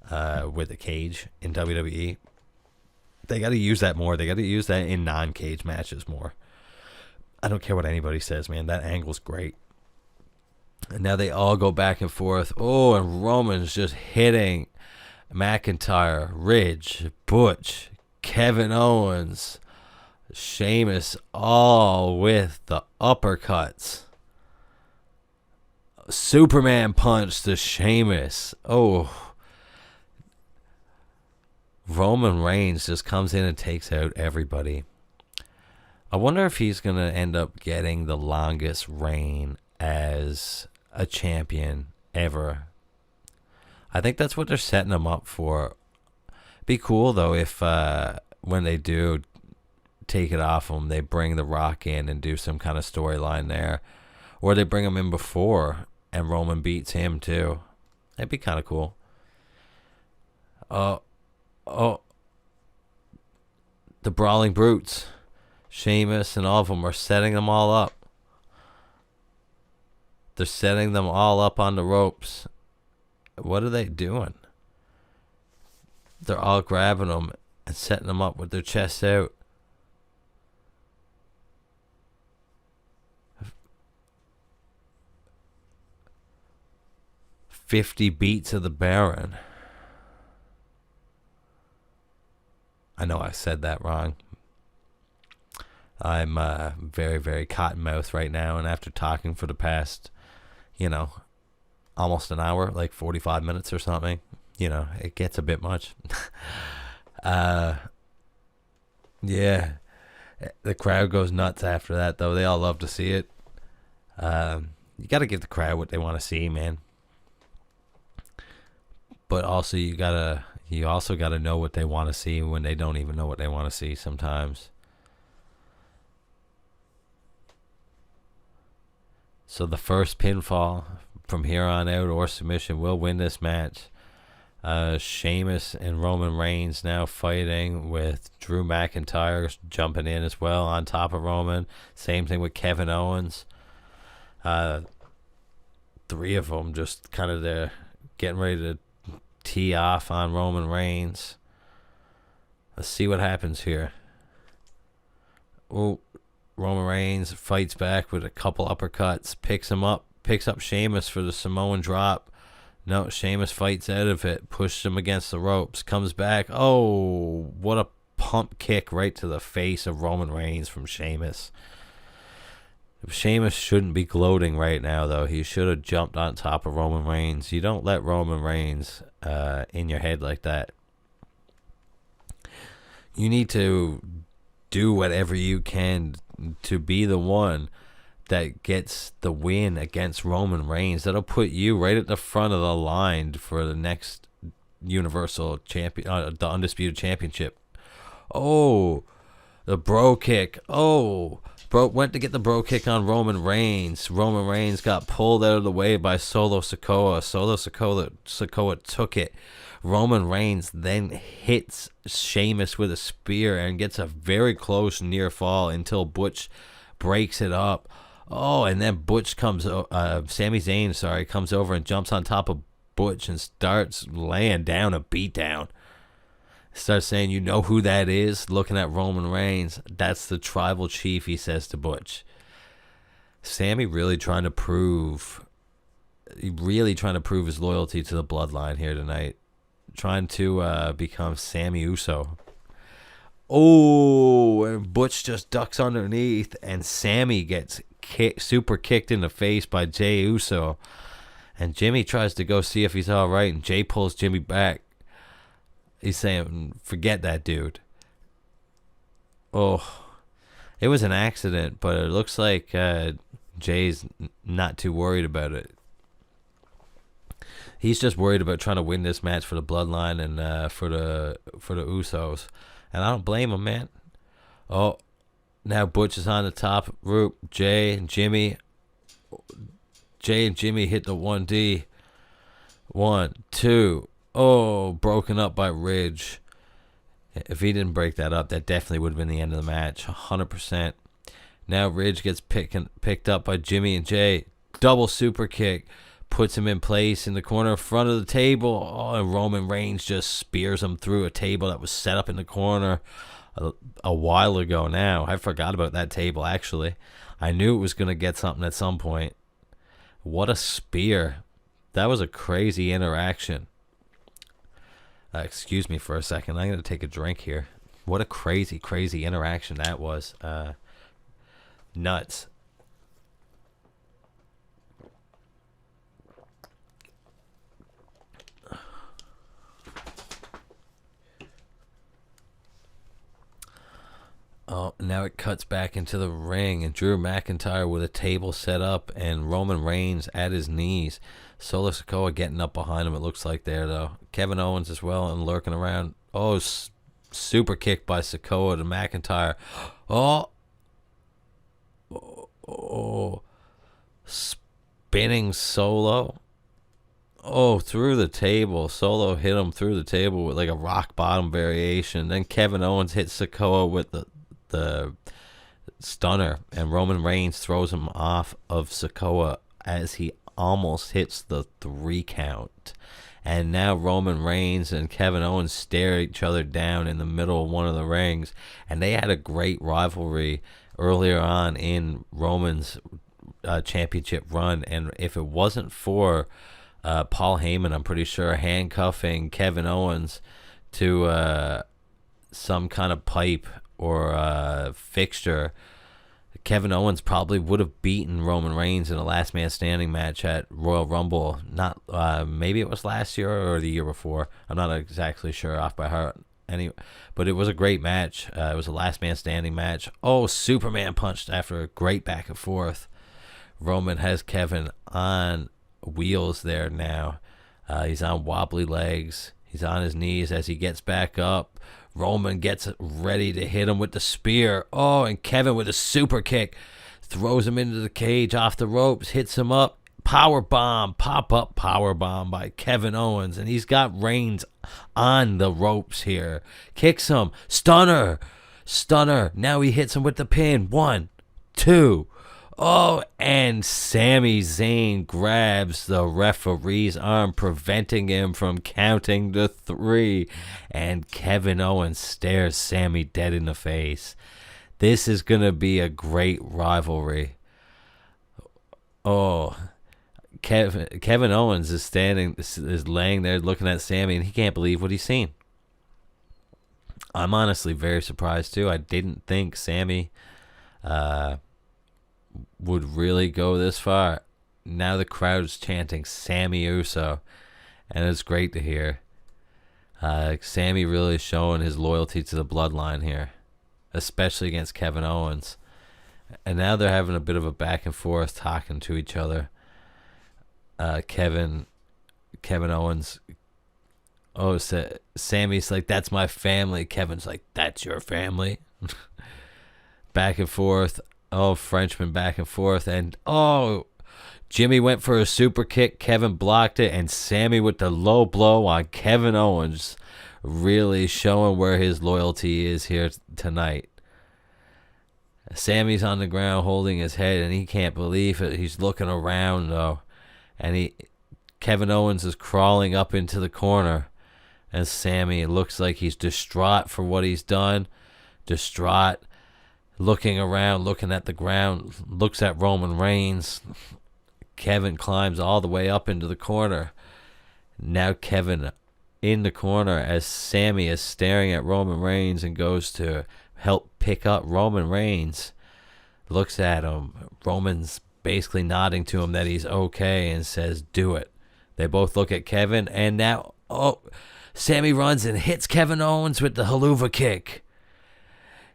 S1: with the cage in WWE. They got to use that more. They got to use that in non-cage matches more. I don't care what anybody says, man. That angle's great. And now they all go back and forth. Oh, and Roman's just hitting McIntyre, Ridge, Butch, Kevin Owens, Sheamus, all with the uppercuts. Superman punch to Sheamus. Oh. Roman Reigns just comes in and takes out everybody. I wonder if he's going to end up getting the longest reign as a champion ever. I think that's what they're setting him up for. Be cool, though, if when they do take it off him, they bring The Rock in and do some kind of storyline there. Or they bring him in before and Roman beats him, too. That'd be kind of cool. Oh, the Brawling Brutes. Sheamus and all of them are setting them all up. They're setting them all up on the ropes. What are they doing? They're all grabbing them and setting them up with their chests out. "50 beats of the Baron." I know I said that wrong. I'm very, very cottonmouth right now, and after talking for the past, almost an hour, like 45 minutes or something, it gets a bit much. Yeah. The crowd goes nuts after that, though. They all love to see it. You got to give the crowd what they want to see, man. But also, you also got to know what they want to see when they don't even know what they want to see sometimes. So the first pinfall from here on out or submission will win this match. Sheamus and Roman Reigns now fighting with Drew McIntyre jumping in as well on top of Roman. Same thing with Kevin Owens. Three of them just kind of there getting ready to tee off on Roman Reigns. Let's see what happens here. Oh, Roman Reigns fights back with a couple uppercuts, picks up Sheamus for the Samoan drop. No, Sheamus fights out of it, pushes him against the ropes, comes back. Oh, what a pump kick right to the face of Roman Reigns from Sheamus. Sheamus shouldn't be gloating right now, though. He should have jumped on top of Roman Reigns. You don't let Roman Reigns in your head like that. You need to do whatever you can to be the one that gets the win against Roman Reigns. That'll put you right at the front of the line for the next Universal Champion, the Undisputed Championship. Oh, the bro kick. Oh, bro went to get the bro kick on Roman Reigns. Roman Reigns got pulled out of the way by Solo Sikoa. Sikoa took it. Roman Reigns then hits Sheamus with a spear and gets a very close near fall until Butch breaks it up. Oh, and then Sami Zayn, comes over and jumps on top of Butch and starts laying down a beatdown. Starts saying, "You know who that is?" Looking at Roman Reigns. "That's the tribal chief," he says to Butch. Sami really trying to prove his loyalty to the bloodline here tonight. Trying to become Sami Uso. Oh, and Butch just ducks underneath, and Sami gets super kicked in the face by Jey Uso. And Jimmy tries to go see if he's all right, and Jey pulls Jimmy back. He's saying, "Forget that dude." Oh, it was an accident, but it looks like Jay's not too worried about it. He's just worried about trying to win this match for the bloodline and for the Usos. And I don't blame him, man. Oh, now Butch is on the top rope. Jay and Jimmy hit the 1D. 1, 2. Oh, broken up by Ridge. If he didn't break that up, that definitely would have been the end of the match, 100%. Now Ridge gets picked up by Jimmy and Jay. Double super kick. Puts him in place in the corner in front of the table. Oh, and Roman Reigns just spears him through a table that was set up in the corner a while ago now. I forgot about that table, actually. I knew it was going to get something at some point. What a spear. That was a crazy interaction. Excuse me for a second. I'm going to take a drink here. What a crazy, crazy interaction that was. Nuts. Oh, now it cuts back into the ring, and Drew McIntyre with a table set up, and Roman Reigns at his knees. Solo Sikoa getting up behind him, it looks like there, though. Kevin Owens as well, and lurking around. Oh, super kick by Sikoa to McIntyre. Oh, spinning Solo. Oh, through the table. Solo hit him through the table with like a rock bottom variation. Then Kevin Owens hit Sikoa with the stunner, and Roman Reigns throws him off of Sikoa as he almost hits the 3 count. And now Roman Reigns and Kevin Owens stare each other down in the middle of one of the rings, and they had a great rivalry earlier on in Roman's championship run. And if it wasn't for Paul Heyman, I'm pretty sure, handcuffing Kevin Owens to some kind of pipe or fixture, Kevin Owens probably would have beaten Roman Reigns in a last man standing match at Royal Rumble. Not maybe it was last year or the year before. I'm not exactly sure off by heart. But it was a great match. It was a last man standing match. Oh, Superman punched after a great back and forth. Roman has Kevin on wheels there now. He's on wobbly legs. He's on his knees as he gets back up. Roman gets ready to hit him with the spear. Oh, and Kevin with a super kick throws him into the cage off the ropes, hits him up. Power bomb, pop-up power bomb by Kevin Owens. And he's got Reigns on the ropes here. Kicks him. Stunner. Now he hits him with the pin. 1, 2. Oh, and Sami Zayn grabs the referee's arm, preventing him from counting to 3. And Kevin Owens stares Sami dead in the face. This is going to be a great rivalry. Oh, Kevin Owens is laying there looking at Sami, and he can't believe what he's seen. I'm honestly very surprised, too. I didn't think Sami would really go this far. Now the crowd's chanting Sami Uso, and it's great to hear. Sami really showing his loyalty to the bloodline here, especially against Kevin Owens. And now they're having a bit of a back and forth, talking to each other. Kevin Owens. Oh, Sami's like, that's my family. Kevin's like, that's your family. Back and forth. Oh, Frenchman back and forth. And, oh, Jimmy went for a super kick. Kevin blocked it. And Sami with the low blow on Kevin Owens. Really showing where his loyalty is here tonight. Sami's on the ground holding his head, and he can't believe it. He's looking around, though. And Kevin Owens is crawling up into the corner. And Sami, it looks like he's distraught for what he's done. Distraught. Looking around, looking at the ground, looks at Roman Reigns. Kevin climbs all the way up into the corner. Now Kevin in the corner as Sami is staring at Roman Reigns and goes to help pick up Roman Reigns. Looks at him. Roman's basically nodding to him that he's okay and says, do it. They both look at Kevin, and now, Sami runs and hits Kevin Owens with the haluva kick.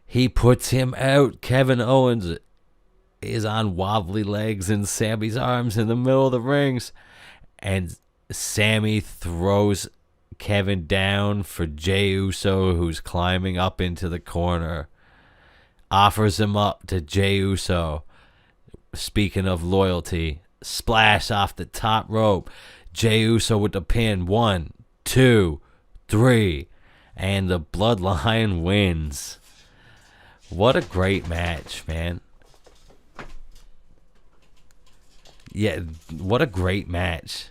S1: He puts him out. Kevin Owens is on wobbly legs in Sami's arms in the middle of the rings. And Sami throws Kevin down for Jey Uso, who's climbing up into the corner. Offers him up to Jey Uso. Speaking of loyalty, splash off the top rope. Jey Uso with the pin. 1, 2, 3. and the Bloodline wins. What a great match, man. Yeah, what a great match.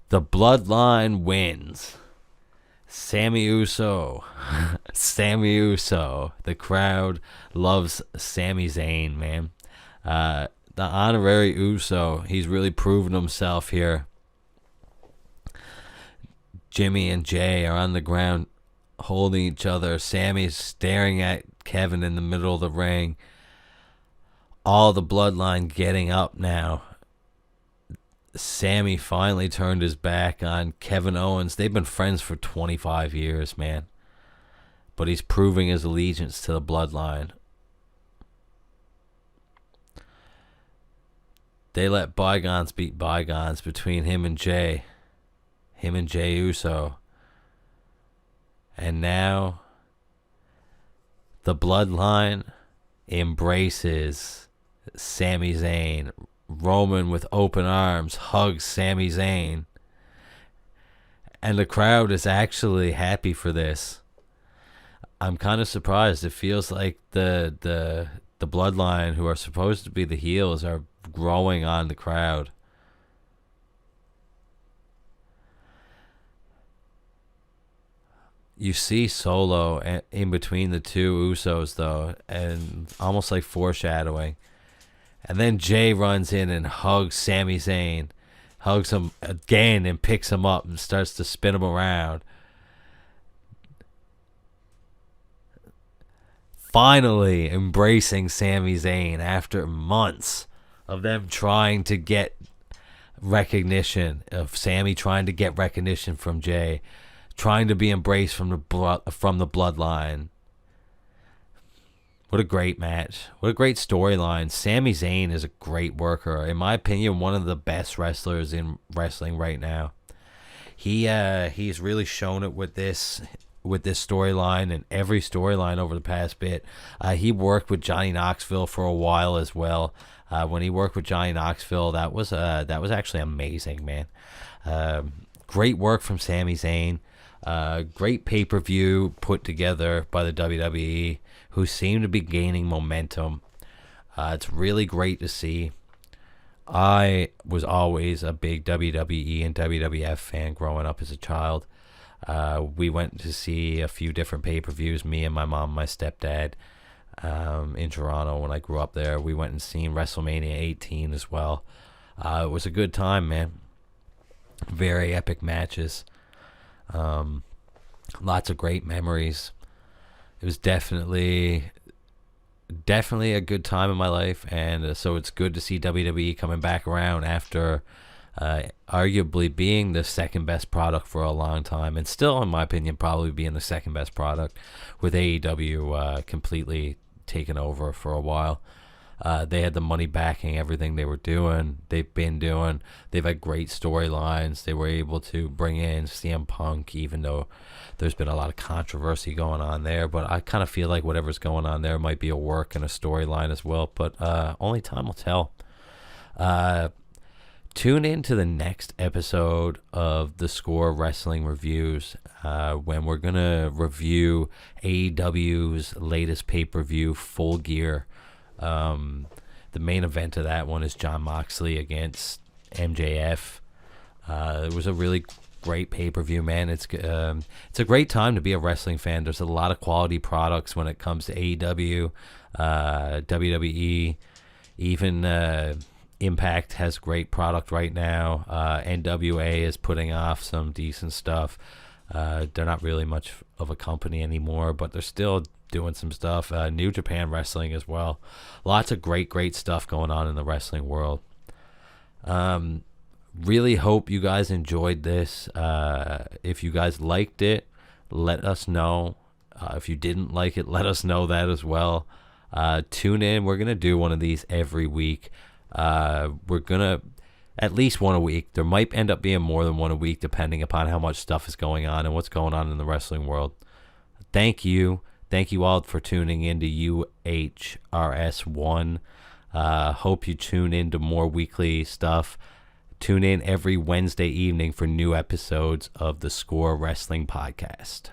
S1: The Bloodline wins. Sami Uso. Sami Uso. The crowd loves Sami Zayn, man. The honorary Uso. He's really proven himself here. Jimmy and Jay are on the ground holding each other. Sammy's staring at Kevin in the middle of the ring. All the Bloodline getting up now. Sammy finally turned his back on Kevin Owens. They've been friends for 25 years, man. But he's proving his allegiance to the Bloodline. They let bygones be bygones between him and Jay. Him and Jey Uso. And now the Bloodline embraces Sami Zayn. Roman with open arms hugs Sami Zayn. And the crowd is actually happy for this. I'm kind of surprised. It feels like the Bloodline, who are supposed to be the heels, are growing on the crowd. You see Solo in between the two Usos, though, and almost like foreshadowing. And then Jay runs in and hugs Sami Zayn. Hugs him again and picks him up and starts to spin him around. Finally embracing Sami Zayn after months of them trying to get recognition. Of Sami trying to get recognition from Jay. Trying to be embraced from the Bloodline. What a great match. What a great storyline. Sami Zayn is a great worker. In my opinion, one of the best wrestlers in wrestling right now. He's really shown it with this storyline and every storyline over the past bit. He worked with Johnny Knoxville for a while as well. When he worked with Johnny Knoxville, that was actually amazing, man. Great work from Sami Zayn. Great pay-per-view put together by the WWE, who seem to be gaining momentum. It's really great to see. I was always a big WWE and WWF fan growing up as a child. We went to see a few different pay-per-views, me and my mom and my stepdad, in Toronto when I grew up there. We went and seen WrestleMania 18 as well. It was a good time, man. Very epic matches. Lots of great memories. It was definitely a good time in my life, and so it's good to see WWE coming back around after arguably being the second best product for a long time, and still, in my opinion, probably being the second best product, with AEW completely taken over for a while. They had the money backing everything they were doing. They've been doing. They've had great storylines. They were able to bring in CM Punk, even though there's been a lot of controversy going on there. But I kind of feel like whatever's going on there might be a work and a storyline as well. But only time will tell. Tune in to the next episode of the Score Wrestling Reviews, when we're going to review AEW's latest pay-per-view, Full Gear. The main event of that one is Jon Moxley against MJF. It was a really great pay-per-view, man. It's a great time to be a wrestling fan. There's a lot of quality products when it comes to AEW, WWE, even Impact has great product right now. NWA is putting off some decent stuff. They're not really much of a company anymore, but they're still doing some stuff. New Japan Wrestling as well. Lots of great stuff going on in the wrestling world. Really hope you guys enjoyed this. If you guys liked it, let us know. If you didn't like it, let us know that as well. Tune in. We're going to do one of these every week. We're going to at least one a week. There might end up being more than one a week, depending upon how much stuff is going on and what's going on in the wrestling world. Thank you. Thank you all for tuning in to UHRS1. Hope you tune into more weekly stuff. Tune in every Wednesday evening for new episodes of the Score Wrestling Podcast.